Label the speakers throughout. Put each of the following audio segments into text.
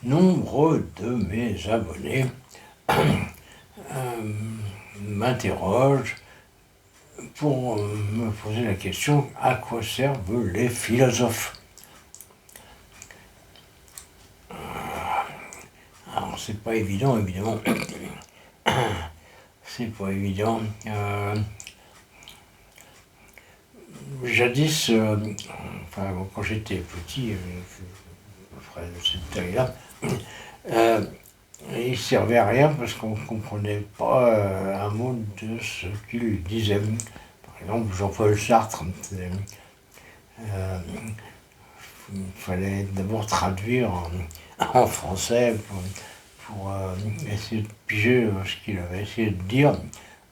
Speaker 1: nombreux de mes abonnés m'interrogent pour me poser la question à quoi servent les philosophes. Alors c'est pas évident évidemment, c'est pas évident. Jadis, quand j'étais petit, de cette taille-là, il ne servait à rien parce qu'on ne comprenait pas un mot de ce qu'il disait. Par exemple, Jean-Paul Sartre, il fallait d'abord traduire en français pour essayer de piger ce qu'il avait essayé de dire.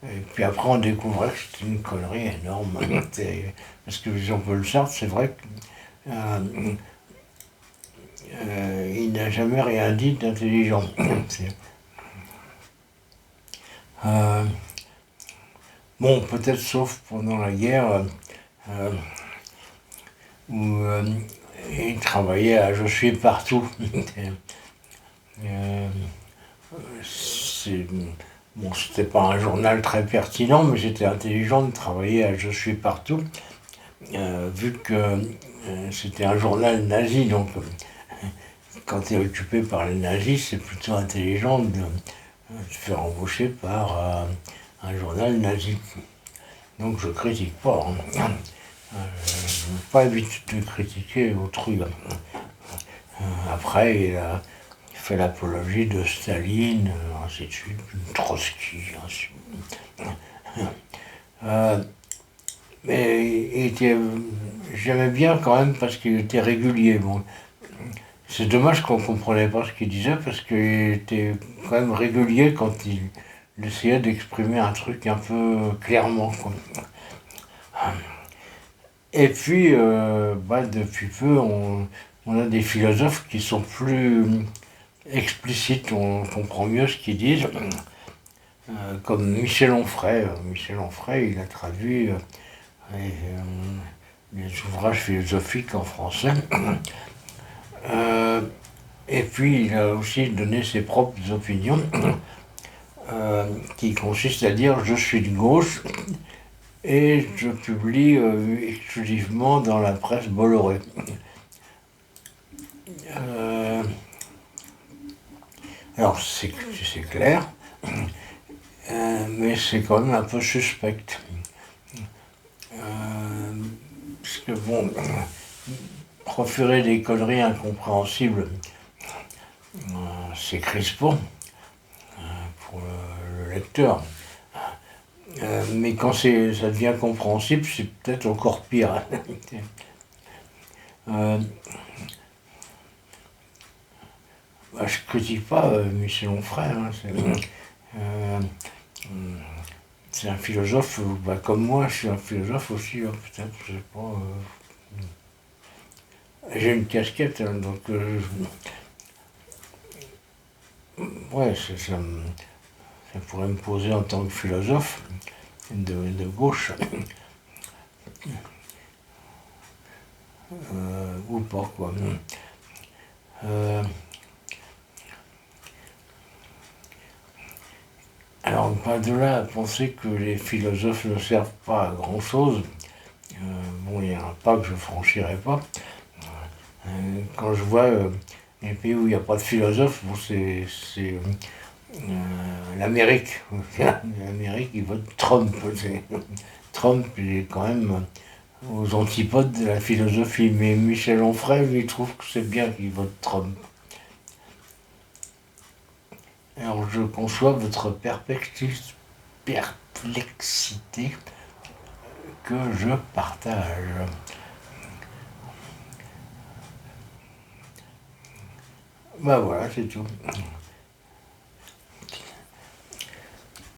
Speaker 1: Et puis après, on découvrait que c'était une connerie énorme. Parce que Jean-Paul Sartre, c'est vrai qu'il n'a jamais rien dit d'intelligent. Bon, peut-être sauf pendant la guerre, où il travaillait à Je suis partout. Bon, c'était pas un journal très pertinent, mais c'était intelligent de travailler à Je suis partout, vu que c'était un journal nazi, donc quand tu es occupé par les nazis, c'est plutôt intelligent de se faire embaucher par un journal nazi. Donc je critique pas. Je n'ai pas l'habitude de critiquer autrui. Après, il a fait l'apologie de Staline, ainsi de suite, Trotsky, ainsi de suite. Mais j'aimais bien quand même parce qu'il était régulier. Bon, c'est dommage qu'on ne comprenait pas ce qu'il disait parce qu'il était quand même régulier quand il essayait d'exprimer un truc un peu clairement, quoi. Et puis, depuis peu, on a des philosophes qui sont plus explicites, on comprend mieux ce qu'ils disent, comme Michel Onfray. Michel Onfray, il a traduit les ouvrages philosophiques en français. Et puis, il a aussi donné ses propres opinions, qui consistent à dire je suis de gauche et je publie exclusivement dans la presse Bolloré. Alors, c'est clair, mais c'est quand même un peu suspect. Parce que bon, proférer des conneries incompréhensibles, c'est crispant pour le lecteur. Mais quand ça devient compréhensible, c'est peut-être encore pire. Je critique pas Michel Onfray. C'est un philosophe, comme moi, je suis un philosophe aussi, peut-être, je sais pas. J'ai une casquette, donc ouais, ça pourrait me poser en tant que philosophe de gauche. Ou pas, quoi. Alors, pas de là à penser que les philosophes ne servent pas à grand-chose. Bon, il y a un pas que je ne franchirai pas. Quand je vois les pays où il n'y a pas de philosophes, bon, c'est l'Amérique. L'Amérique, il vote Trump. Trump, il est quand même aux antipodes de la philosophie. Mais Michel Onfray, lui, trouve que c'est bien qu'il vote Trump. Alors, je conçois votre perplexité que je partage. Voilà, c'est tout.